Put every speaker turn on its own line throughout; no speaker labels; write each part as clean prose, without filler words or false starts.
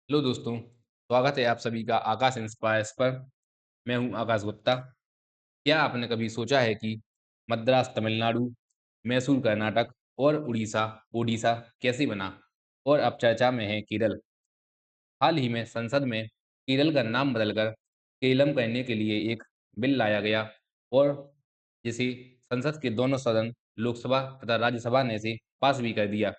Hello दोस्तों, स्वागत है आप सभी का आकाश इंस्पायर्स पर। मैं हूं आकाश गुप्ता। क्या आपने कभी सोचा है कि मद्रास तमिलनाडु, मैसूर कर्नाटक और उड़ीसा ओडिशा कैसे बना? और अब चर्चा में है केरल। हाल ही में संसद में केरल का नाम बदलकर केलम करने के लिए एक बिल लाया गया और जिसे संसद के दोनों सदन लोकसभा तथा राज्यसभा ने इसे पास भी कर दिया।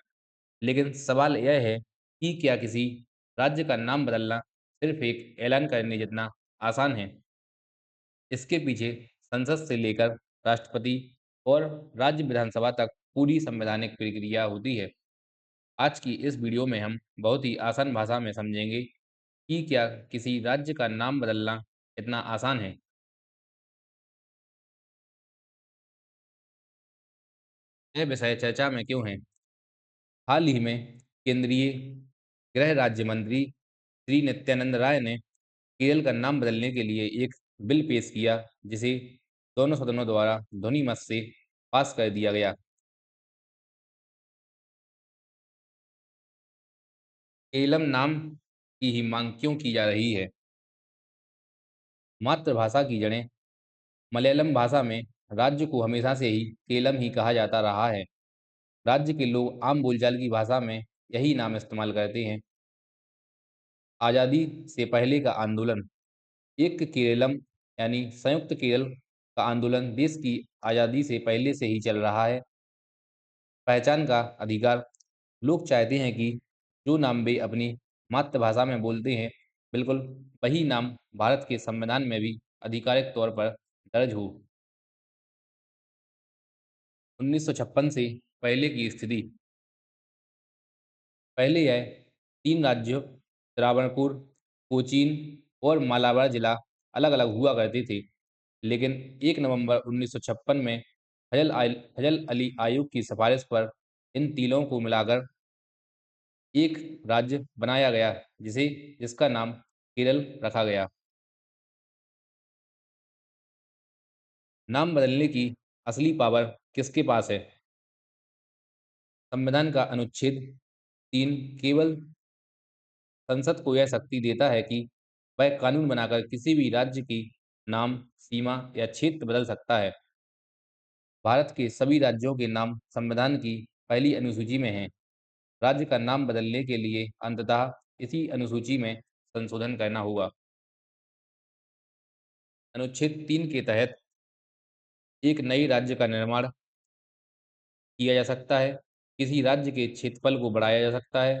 लेकिन सवाल यह है कि क्या किसी राज्य का नाम बदलना सिर्फ एक ऐलान करने जितना आसान है? इसके पीछे संसद से लेकर राष्ट्रपति और राज्य विधानसभा तक पूरी संवैधानिक प्रक्रिया होती है। आज की इस वीडियो में हम बहुत ही आसान भाषा में समझेंगे कि क्या किसी राज्य का नाम बदलना इतना आसान है। यह विषय चर्चा में क्यों है? हाल ही में केंद्रीय गृह राज्य मंत्री श्री नित्यानंद राय ने केरल का नाम बदलने के लिए एक बिल पेश किया, जिसे दोनों सदनों द्वारा ध्वनि मत से पास कर दिया गया। केरलम नाम की ही मांग क्यों की जा रही है? मातृभाषा की जड़ें। मलयालम भाषा में राज्य को हमेशा से ही केलम ही कहा जाता रहा है। राज्य के लोग आम बोलचाल की भाषा में यही नाम इस्तेमाल करते हैं। आज़ादी से पहले का आंदोलन। एक केरलम यानी संयुक्त केरल का आंदोलन देश की आज़ादी से पहले से ही चल रहा है। पहचान का अधिकार। लोग चाहते हैं कि जो नाम वे अपनी मातृभाषा में बोलते हैं, बिल्कुल वही नाम भारत के संविधान में भी आधिकारिक तौर पर दर्ज हो। 1956 से पहले की स्थिति। पहले यह 3 राज्यों त्रावणकोर, कोचीन और मालाबार जिला अलग-अलग हुआ करते थे। लेकिन 1 नवंबर 1956 में फजल अली आयोग की सिफारिश पर इन तीनों को मिलाकर एक राज्य बनाया गया, जिसका नाम केरल रखा गया। नाम बदलने की असली पावर किसके पास है? संविधान का अनुच्छेद 3 केवल संसद को यह शक्ति देता है कि वह कानून बनाकर किसी भी राज्य की नाम, सीमा या क्षेत्र बदल सकता है। भारत के सभी राज्यों के नाम संविधान की पहली अनुसूची में हैं। राज्य का नाम बदलने के लिए अंततः इसी अनुसूची में संशोधन करना होगा। अनुच्छेद 3 के तहत एक नए राज्य का निर्माण किया जा सकता है। किसी राज्य के क्षेत्रफल को बढ़ाया जा सकता है।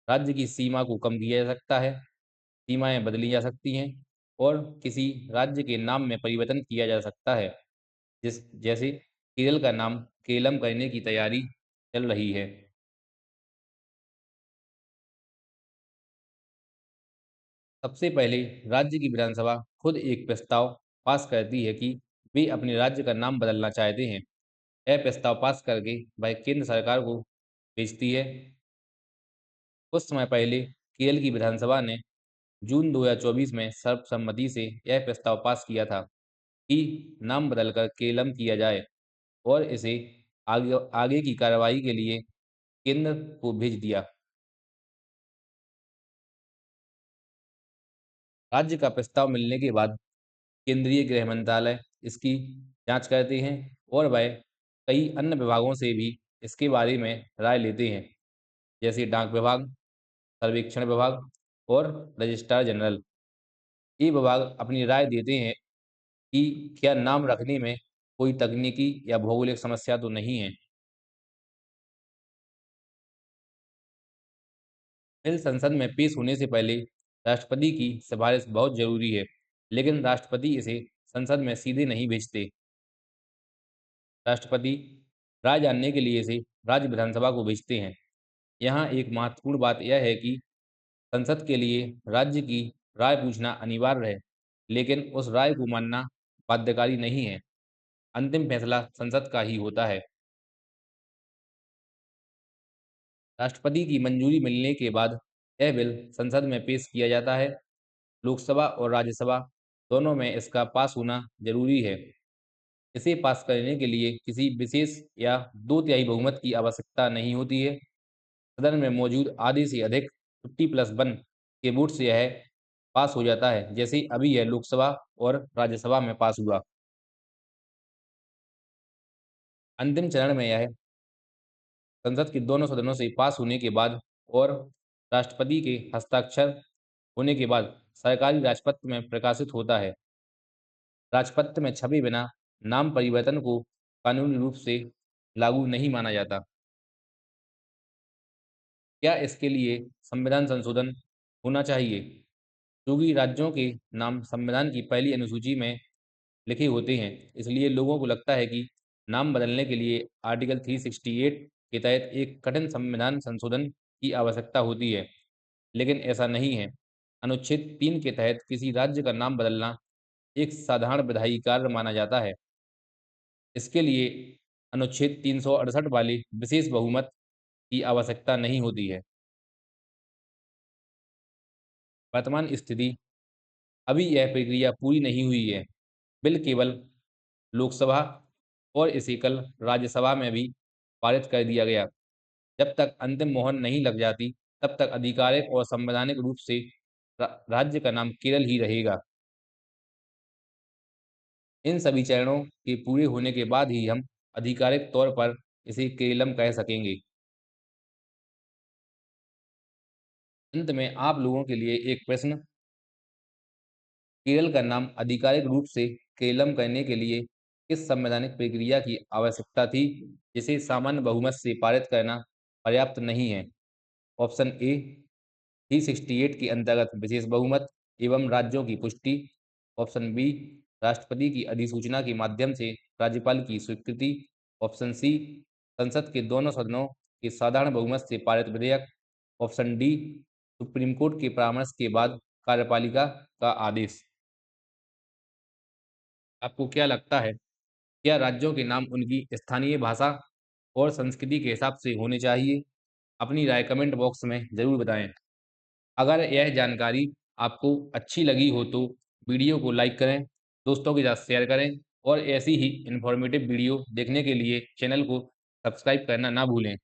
राज्य की सीमा को कम किया जा सकता है। सीमाएँ बदली जा सकती हैं और किसी राज्य के नाम में परिवर्तन किया जा सकता है, जैसे केरल का नाम केलम करने की तैयारी चल रही है। सबसे पहले राज्य की विधानसभा खुद एक प्रस्ताव पास करती है कि वे अपने राज्य का नाम बदलना चाहते हैं। यह प्रस्ताव पास करके वह केंद्र सरकार को भेजती है। कुछ समय पहले केरल की विधानसभा ने जून 2024 में सर्वसम्मति से यह प्रस्ताव पास किया था कि नाम बदलकर केलम किया जाए और इसे आगे आगे की कार्रवाई के लिए केंद्र को भेज दिया। राज्य का प्रस्ताव मिलने के बाद केंद्रीय गृह मंत्रालय इसकी जांच करते हैं और वह कई अन्य विभागों से भी इसके बारे में राय लेते हैं, जैसे डाक विभाग, सर्वेक्षण विभाग और रजिस्ट्रार जनरल। ये विभाग अपनी राय देते हैं कि क्या नाम रखने में कोई तकनीकी या भौगोलिक समस्या तो नहीं है। बिल संसद में पेश होने से पहले राष्ट्रपति की सिफारिश बहुत जरूरी है, लेकिन राष्ट्रपति इसे संसद में सीधे नहीं भेजते। राष्ट्रपति राय जानने के लिए इसे राज्य विधानसभा को भेजते हैं। यहाँ एक महत्वपूर्ण बात यह है कि संसद के लिए राज्य की राय पूछना अनिवार्य है, लेकिन उस राय को मानना बाध्यकारी नहीं है। अंतिम फैसला संसद का ही होता है। राष्ट्रपति की मंजूरी मिलने के बाद यह बिल संसद में पेश किया जाता है। लोकसभा और राज्यसभा दोनों में इसका पास होना जरूरी है। इसे पास करने के लिए किसी विशेष या दो तिहाई बहुमत की आवश्यकता नहीं होती है। सदन में मौजूद आधे से अधिक 50+1 के वोट से यह पास हो जाता है, जैसे अभी यह लोकसभा और राज्यसभा में पास हुआ। अंतिम चरण में यह संसद के दोनों सदनों से पास होने के बाद और राष्ट्रपति के हस्ताक्षर होने के बाद सरकारी राजपत्र में प्रकाशित होता है। राजपत्र में छपे बिना नाम परिवर्तन को कानूनी रूप से लागू नहीं माना जाता। क्या इसके लिए संविधान संशोधन होना चाहिए? क्योंकि राज्यों के नाम संविधान की पहली अनुसूची में लिखे होते हैं, इसलिए लोगों को लगता है कि नाम बदलने के लिए आर्टिकल 368 के तहत एक कठिन संविधान संशोधन की आवश्यकता होती है, लेकिन ऐसा नहीं है। अनुच्छेद 3 के तहत किसी राज्य का नाम बदलना एक साधारण विधायी कार्य माना जाता है। इसके लिए अनुच्छेद 368 वाले विशेष बहुमत की आवश्यकता नहीं होती है। वर्तमान स्थिति, अभी यह प्रक्रिया पूरी नहीं हुई है। बिल केवल लोकसभा और इसे कल राज्यसभा में भी पारित कर दिया गया। जब तक अंतिम मोहर नहीं लग जाती, तब तक आधिकारिक और संवैधानिक रूप से राज्य का नाम केरल ही रहेगा। इन सभी चरणों के पूरे होने के बाद ही हम आधिकारिक तौर पर इसे केरलम कह सकेंगे। अंत में आप लोगों के लिए एक प्रश्न, केरल का नाम आधिकारिक रूप से केरलम करने के लिए किस संवैधानिक प्रक्रिया की आवश्यकता थी, जिसे सामान्य बहुमत से पारित करना पर्याप्त नहीं है? ऑप्शन ए 368 के अंतर्गत विशेष बहुमत एवं राज्यों की पुष्टि। ऑप्शन बी राष्ट्रपति की अधिसूचना के माध्यम से राज्यपाल की स्वीकृति। ऑप्शन सी संसद के दोनों सदनों के साधारण बहुमत से पारित विधेयक। ऑप्शन डी सुप्रीम कोर्ट के परामर्श के बाद कार्यपालिका का आदेश। आपको क्या लगता है, क्या राज्यों के नाम उनकी स्थानीय भाषा और संस्कृति के हिसाब से होने चाहिए? अपनी राय कमेंट बॉक्स में ज़रूर बताएं। अगर यह जानकारी आपको अच्छी लगी हो तो वीडियो को लाइक करें, दोस्तों के साथ शेयर करें और ऐसी ही इन्फॉर्मेटिव वीडियो देखने के लिए चैनल को सब्सक्राइब करना ना भूलें।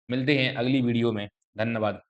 मिलते हैं अगली वीडियो में। धन्यवाद।